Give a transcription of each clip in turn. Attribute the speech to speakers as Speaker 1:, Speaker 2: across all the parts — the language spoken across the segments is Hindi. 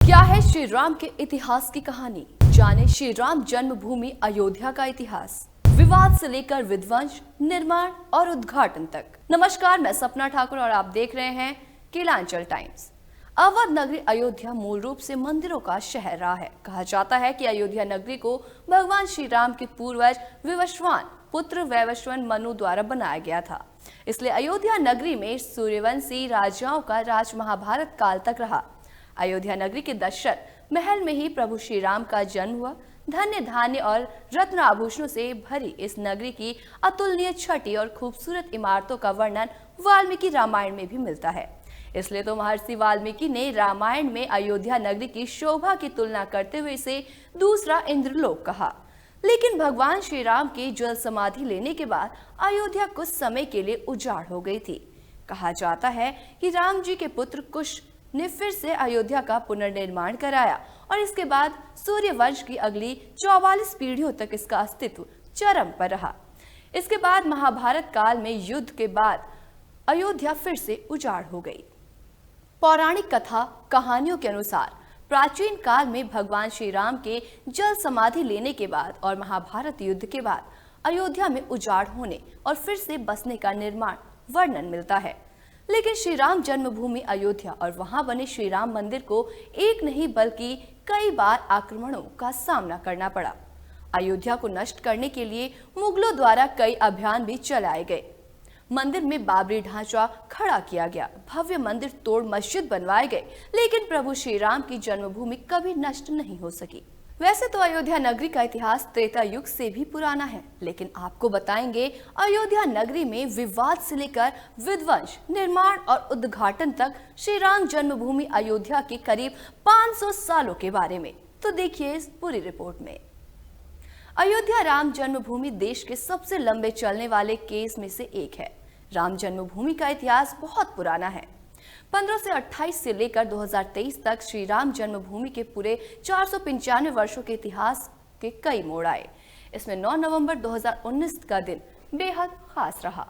Speaker 1: क्या है श्री राम के इतिहास की कहानी। जाने श्री राम जन्मभूमि अयोध्या का इतिहास, विवाद से लेकर विध्वंस, निर्माण और उद्घाटन तक। नमस्कार, मैं सपना ठाकुर और आप देख रहे हैं कीलांचल टाइम्स। अवध नगरी अयोध्या मूल रूप से मंदिरों का शहर रहा है। कहा जाता है कि अयोध्या नगरी को भगवान श्री राम के पूर्वज विवस्वान पुत्र वैवस्वत मनु द्वारा बनाया गया था। इसलिए अयोध्या नगरी में सूर्यवंशी राजाओं का राज महाभारत काल तक रहा। अयोध्या नगरी के दशरथ महल में ही प्रभु श्री राम का जन्म हुआ। धन्य धान्य और रत्न आभूषणों से भरी इस नगरी की अतुलनीय छठी और खूबसूरत इमारतों का वर्णन वाल्मीकि रामायण में भी मिलता है। इसलिए तो महर्षि वाल्मीकि ने रामायण में अयोध्या नगरी की शोभा की तुलना करते हुए इसे दूसरा इंद्रलोक कहा। लेकिन भगवान श्री राम की जल समाधि लेने के बाद अयोध्या कुछ समय के लिए उजाड़ हो गई थी। कहा जाता है कि राम जी के पुत्र कुश ने फिर से अयोध्या का पुनर्निर्माण कराया और इसके बाद सूर्यवंश की अगली 44 पीढ़ियों तक इसका अस्तित्व चरम पर रहा। इसके बाद महाभारत काल में युद्ध के बाद अयोध्या फिर से उजाड़ हो गई। पौराणिक कथा कहानियों के अनुसार प्राचीन काल में भगवान श्री राम के जल समाधि लेने के बाद और महाभारत युद्ध के बाद अयोध्या में उजाड़ होने और फिर से बसने का निर्माण वर्णन मिलता है। लेकिन श्री राम जन्मभूमि अयोध्या और वहां बने श्री राम मंदिर को एक नहीं बल्कि कई बार आक्रमणों का सामना करना पड़ा। अयोध्या को नष्ट करने के लिए मुगलों द्वारा कई अभियान भी चलाए गए। मंदिर में बाबरी ढांचा खड़ा किया गया, भव्य मंदिर तोड़ मस्जिद बनवाए गए, लेकिन प्रभु श्री राम की जन्मभूमि कभी नष्ट नहीं हो सकी। वैसे तो अयोध्या नगरी का इतिहास त्रेता युग से भी पुराना है, लेकिन आपको बताएंगे अयोध्या नगरी में विवाद से लेकर विध्वंस, निर्माण और उद्घाटन तक श्री राम जन्मभूमि अयोध्या के करीब 500 सालों के बारे में। तो देखिए इस पूरी रिपोर्ट में। अयोध्या राम जन्मभूमि देश के सबसे लंबे चलने वाले केस में से एक है। राम जन्मभूमि का इतिहास बहुत पुराना है। 1528 से लेकर 2023 तक श्री राम जन्मभूमि के पूरे 495 वर्षों के इतिहास के कई मोड़ आए। इसमें 9 नवंबर 2019 का दिन बेहद खास रहा।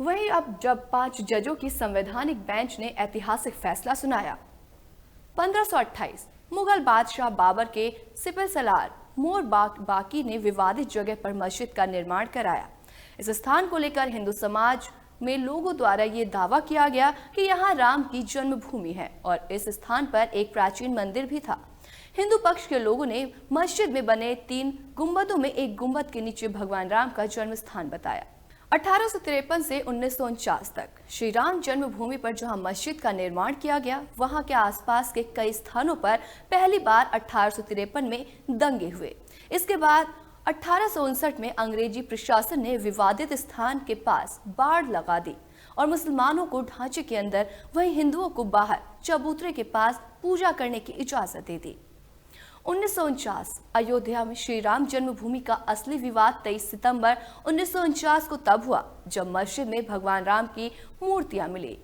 Speaker 1: वहीं अब जब 5 जजों की संवैधानिक बेंच ने ऐतिहासिक फैसला सुनाया। 1528 मुगल बादशाह बाबर के सिपहसालार मोर बाकी ने विवादित जगह पर मस्जिद का निर्माण कराया। इस स्थान को लेकर हिंदू समाज में लोगों द्वारा ये दावा किया गया कि यहाँ राम की जन्मभूमि है और इस स्थान पर एक प्राचीन मंदिर भी था। हिंदू पक्ष के लोगों ने मस्जिद में बने 3 गुंबदों में एक गुंबद के नीचे भगवान राम का जन्म स्थान बताया। 1853 से 1949 तक श्री राम जन्मभूमि पर जहां मस्जिद का निर्माण किया गया, वहां के आसपास के कई स्थानों पर पहली बार 1853 में दंगे हुए। इसके बाद 1859 में अंग्रेजी प्रशासन ने विवादित स्थान के पास बाड़ लगा दी और मुसलमानों को ढांचे के अंदर, वहीं हिंदुओं को बाहर चबूतरे के पास पूजा करने की इजाजत दे दी। 1949 अयोध्या में श्री राम जन्मभूमि का असली विवाद 23 सितंबर 1949 को तब हुआ जब मस्जिद में भगवान राम की मूर्तियां मिली।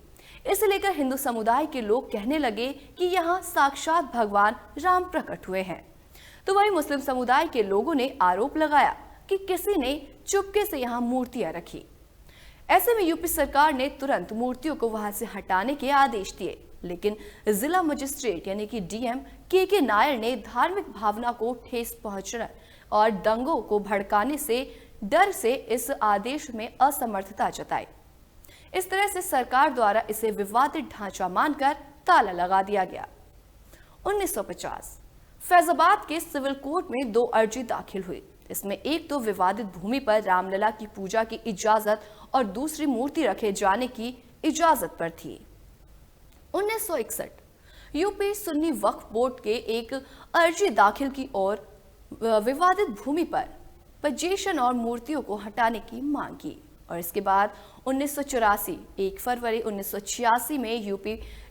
Speaker 1: इसे लेकर हिंदू समुदाय के लोग कहने लगे कि यहाँ साक्षात भगवान राम प्रकट हुए हैं। तो वहीं मुस्लिम समुदाय के लोगों ने आरोप लगाया कि किसी ने चुपके से यहाँ मूर्तियां रखी। ऐसे में यूपी सरकार ने तुरंत मूर्तियों को वहां से हटाने के आदेश दिए, लेकिन जिला मजिस्ट्रेट यानी कि डीएम के नायर ने धार्मिक भावना को ठेस पहुंचने और दंगों को भड़काने से डर से इस आदेश में असमर्थता जताई। इस तरह से सरकार द्वारा इसे विवादित ढांचा मानकर ताला लगा दिया गया। 1950 फैजाबाद के सिविल कोर्ट में 2 अर्जी दाखिल हुई। इसमें एक तो विवादित भूमि पर रामलला की पूजा की इजाजत और दूसरी मूर्ति रखे जाने की इजाजत पर थी। 1961 यूपी सुन्नी वक्फ बोर्ड के एक अर्जी दाखिल की और विवादित भूमि पर पजेशन और मूर्तियों को हटाने की मांग की। और इसके बाद 1984 1 फरवरी 1986 में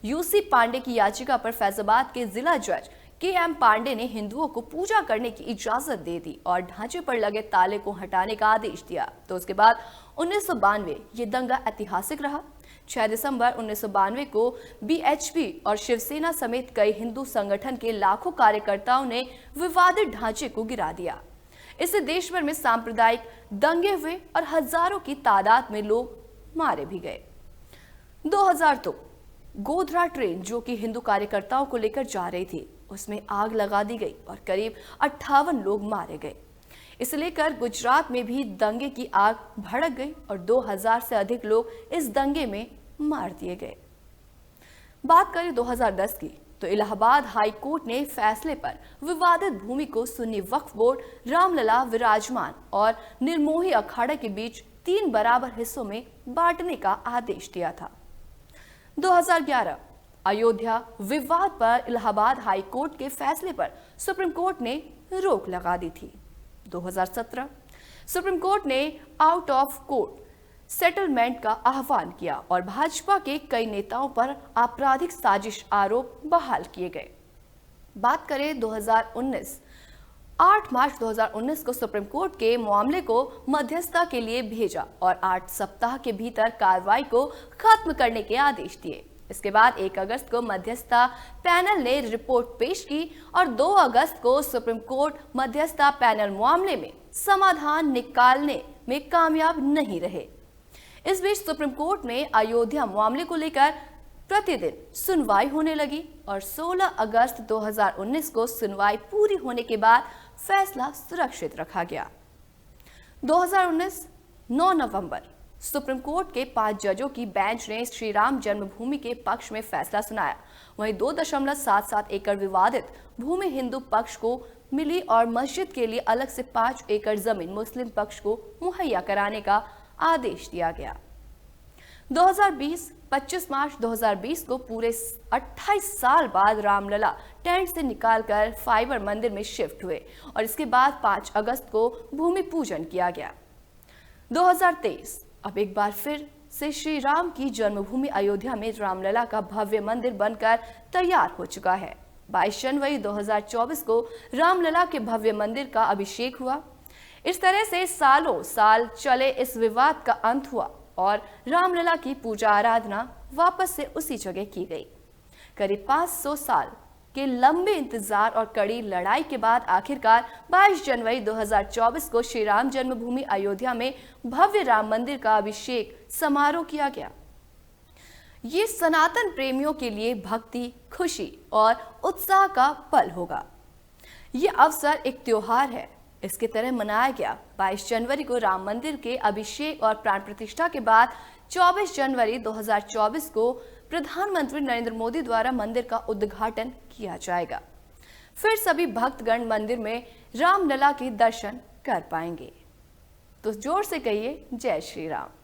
Speaker 1: यूसी पांडे की याचिका पर फैजाबाद के जिला जज के.एम. पांडे ने हिंदुओं को पूजा करने की इजाजत दे दी और ढांचे पर लगे ताले को हटाने का आदेश दिया। तो उसके बाद 1992 ये दंगा ऐतिहासिक रहा। 6 दिसंबर 1992 को बीएचपी और शिवसेना समेत कई हिंदू संगठन के लाखों कार्यकर्ताओं ने विवादित ढांचे को गिरा दिया। इससे देश भर में सांप्रदायिक दंगे हुए और हजारों की तादाद में लोग मारे भी गए। 2002 गोधरा ट्रेन जो कि हिंदू कार्यकर्ताओं को लेकर जा रही थी, उसमें आग लगा दी गई और करीब 58 लोग मारे गए। इसे लेकर गुजरात में भी दंगे की आग भड़क गई और 2000 से अधिक लोग इस दंगे में मार दिए गए। बात करें 2010 की, तो इलाहाबाद हाई कोर्ट ने फैसले पर विवादित भूमि को सुन्नी वक्फ बोर्ड रामलला विराजमान और निर्मोही अखाड़े के बीच 3 बराबर हिस्सों में बांटने का आदेश दिया था। 2011 अयोध्या विवाद पर इलाहाबाद हाई कोर्ट के फैसले पर सुप्रीम कोर्ट ने रोक लगा दी थी। 2017 सुप्रीम कोर्ट ने आउट ऑफ कोर्ट सेटलमेंट का आह्वान किया और भाजपा के कई नेताओं पर आपराधिक साजिश आरोप बहाल किए गए। बात करें 2019, 8 मार्च 2019 को सुप्रीम कोर्ट के मामले को मध्यस्थता के लिए भेजा और 8 सप्ताह के भीतर कार्रवाई को खत्म करने के आदेश दिए। इसके बाद 1 अगस्त को मध्यस्थता पैनल ने रिपोर्ट पेश की और 2 अगस्त को सुप्रीम कोर्ट मध्यस्थता पैनल मामले में समाधान निकालने में कामयाब नहीं रहे। इस बीच सुप्रीम कोर्ट में अयोध्या मामले को लेकर प्रतिदिन सुनवाई होने लगी और 16 अगस्त 2019 को सुनवाई पूरी होने के बाद फैसला सुरक्षित रखा गया। 2019 9 नवंबर सुप्रीम कोर्ट के 5 जजों की बेंच ने श्री राम जन्मभूमि के पक्ष में फैसला सुनाया। वहीं 2.77 एकड़ विवादित भूमि हिंदू पक्ष को मिली और मस्जिद के लिए अलग से 5 एकड़ जमीन मुस्लिम पक्ष को मुहैया कराने का आदेश दिया गया। 25 मार्च 2020 को पूरे 28 साल बाद रामलला टेंट से निकालकर फाइबर मंदिर में शिफ्ट हुए और इसके बाद 5 अगस्त को भूमि पूजन किया गया। 2023 अब एक बार फिर से श्री राम की जन्मभूमि अयोध्या में रामलला का भव्य मंदिर बनकर तैयार हो चुका है। 22 जनवरी 2024 को रामलला के भव्य मंदिर का अभिषेक हुआ। इस तरह से सालों साल चले इस विवाद का अंत हुआ और रामलला की पूजा आराधना वापस से उसी जगह की गई। करीब 500 साल के लंबे इंतजार और कड़ी लड़ाई के बाद आखिरकार 22 जनवरी 2024 को श्री राम जन्मभूमि अयोध्या में भव्य राम मंदिर का अभिषेक समारोह किया गया। ये सनातन प्रेमियों के लिए भक्ति, खुशी और उत्साह का पल होगा। ये अवसर एक त्योहार है, इसके तरह मनाया गया। 22 जनवरी को राम मंदिर के अभिषेक और प्राण प्रतिष्ठा के बाद 24 जनवरी 2024 को प्रधानमंत्री नरेंद्र मोदी द्वारा मंदिर का उद्घाटन किया जाएगा। फिर सभी भक्तगण मंदिर में रामलला के दर्शन कर पाएंगे। तो जोर से कहिए जय श्री राम।